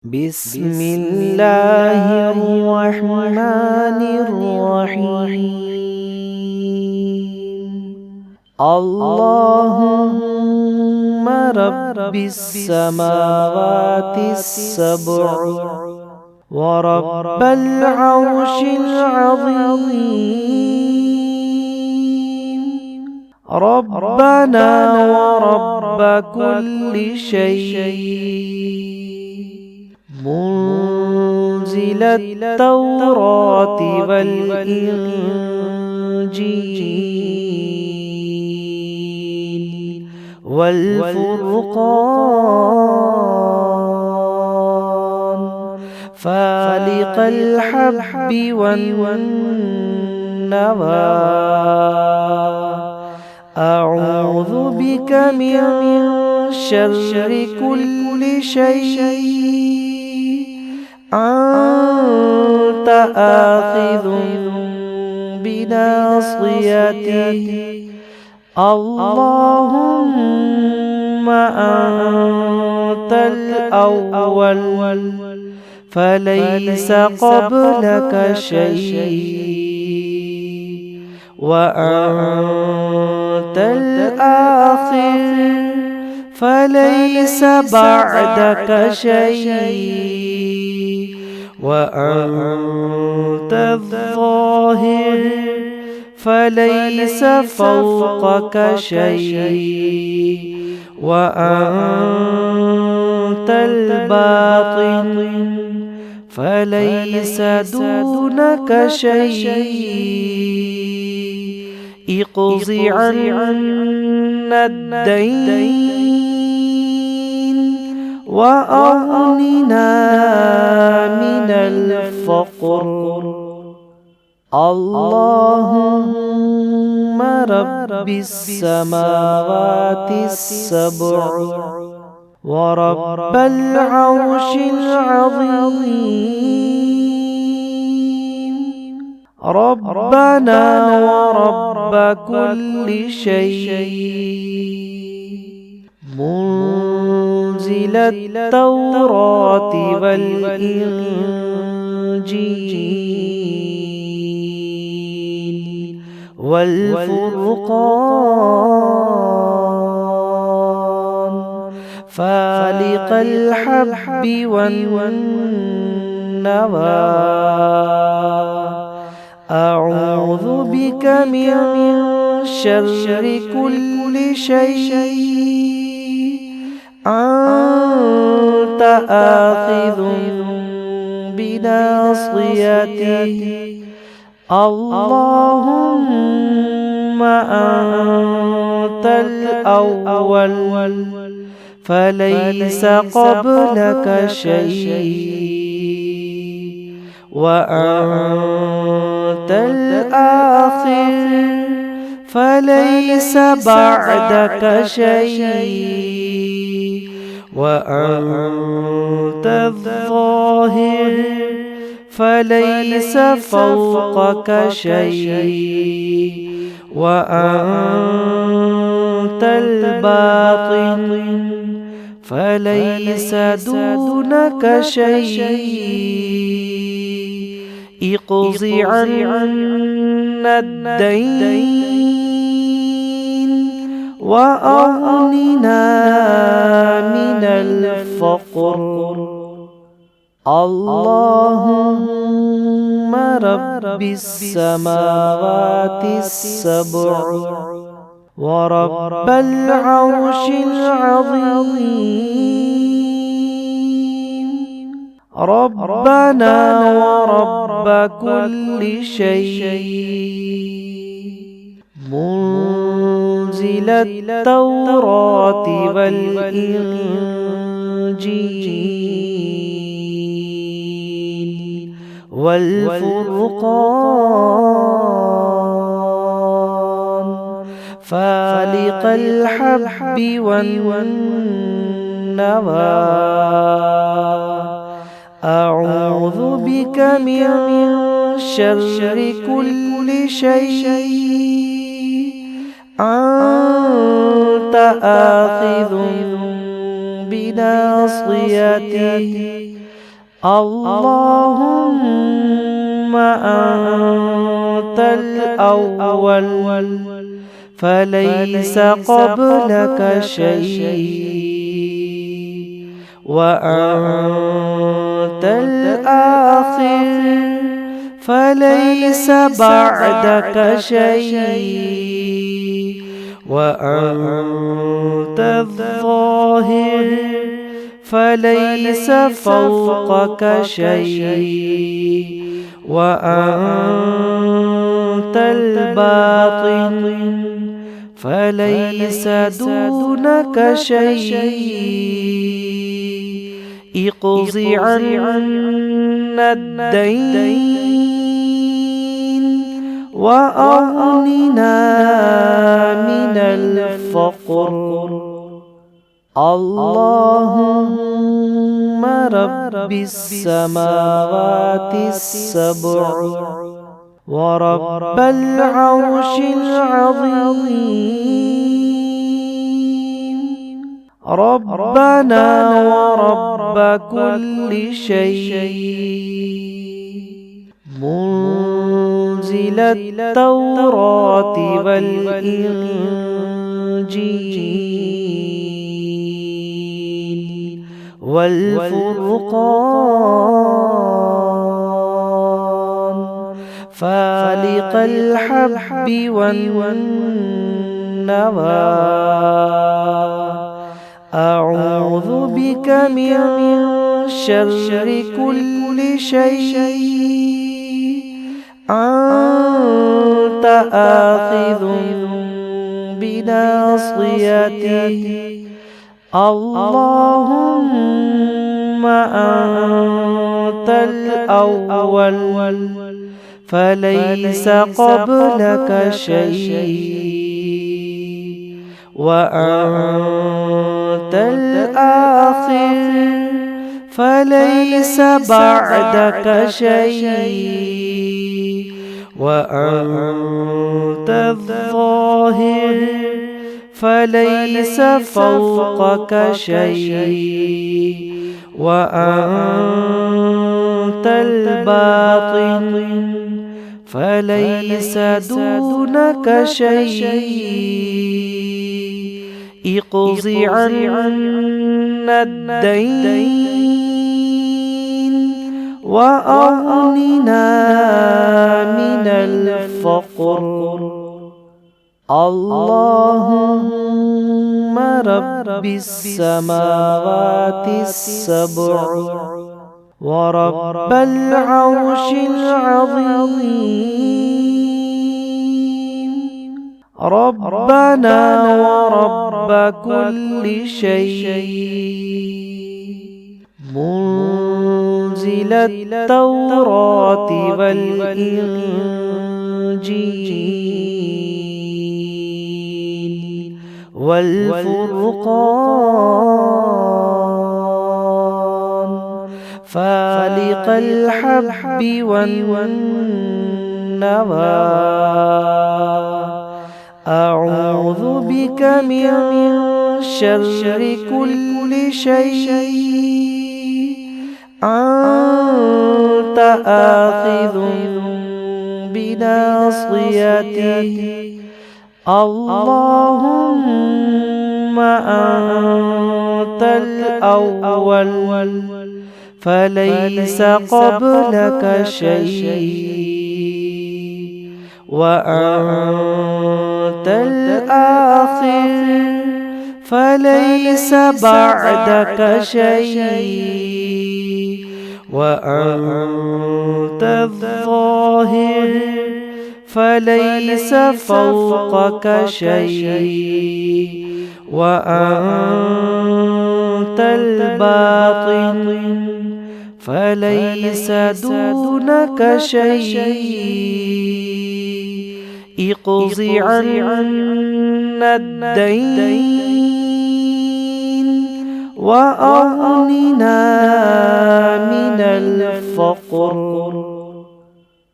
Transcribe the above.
بسم الله الرحمن الرحيم. اللهم رب السماوات السبع ورب العرش العظيم، ربنا ورب كل شيء، منزل التوراة والإنجيل والفرقان، فالق الحب والنوى، أعوذ بك من شر كل شيء أنت آخذ بناصيته، اللهم أنت الأول فليس قبلك شيء، وأنت الآخر فليس بعدك شيء، وأنت الظاهر فليس فوقك شيء، وأنت الباطن فليس دونك شيء، اقض عنا الدين وأغننا من الفقر، اللهم رب السماوات السبع ورب العرش العظيم، ربنا ورب كل شيء، منزل التوراة والإنجيل والفرقان، فالق الحب والنوى، أعوذ بك من شر كل شيء أنت آخذ بناصيته، اللهم أنت الأول فليس قبلك شيء، وأنت الآخر فليس بعدك شيء، وأنت الظاهر فليس فوقك شيء، وأنت الباطن فليس دونك شيء، اقض عنا الدين وأغننا من الفقر، اللهم رب السماوات السبع ورب العرش العظيم، ربنا ورب كل شيء، منزل التوراة والإنجيل والفرقان، فالق الحب والنوى، أعوذ بك من شر كل شيء أنت آخذ بناصيته، اللهم أنت الأول فليس قبلك شيء، وأنت الآخر فليس بعدك شيء، وأنت الظاهر فليس فوقك شيء، وأنت الباطن فليس دونك شيء. اقض عنا الدين وأغننا من الفقر. اللهم رب السماوات السبع ورب العرش العظيم، ربنا ورب كل شيء، منزل التوراة والإنجيل والفرقان، فالق الحب والنوى، أعوذ بك من شر كل شيء أنت آخذ بناصيته. اللهم أنت الأول فليس قبلك شيء، وأنت الآخر فليس بعدك شيء، وأنت الظاهر فليس فوقك شيء، وأنت الباطن فليس دونك شيء. اقض عنا الدين وأغننا من الفقر. اللهم رب السماوات السبع ورب العرش العظيم، ربنا ورب كل شيء، منزل التوراة والإنجيل والفرقان، فالق الحب والنوى، أعوذ بك من شر كل شيء أنت آخذ بناصيته. اللهم أنت الأول فليس قبلك شيء، وأنت الآخر فليس بعدك شيء، وأنت الظاهر فليس فوقك شيء، وأنت الباطن فليس دونك شيء. اقض عنا الدين وأغننا من الفقر.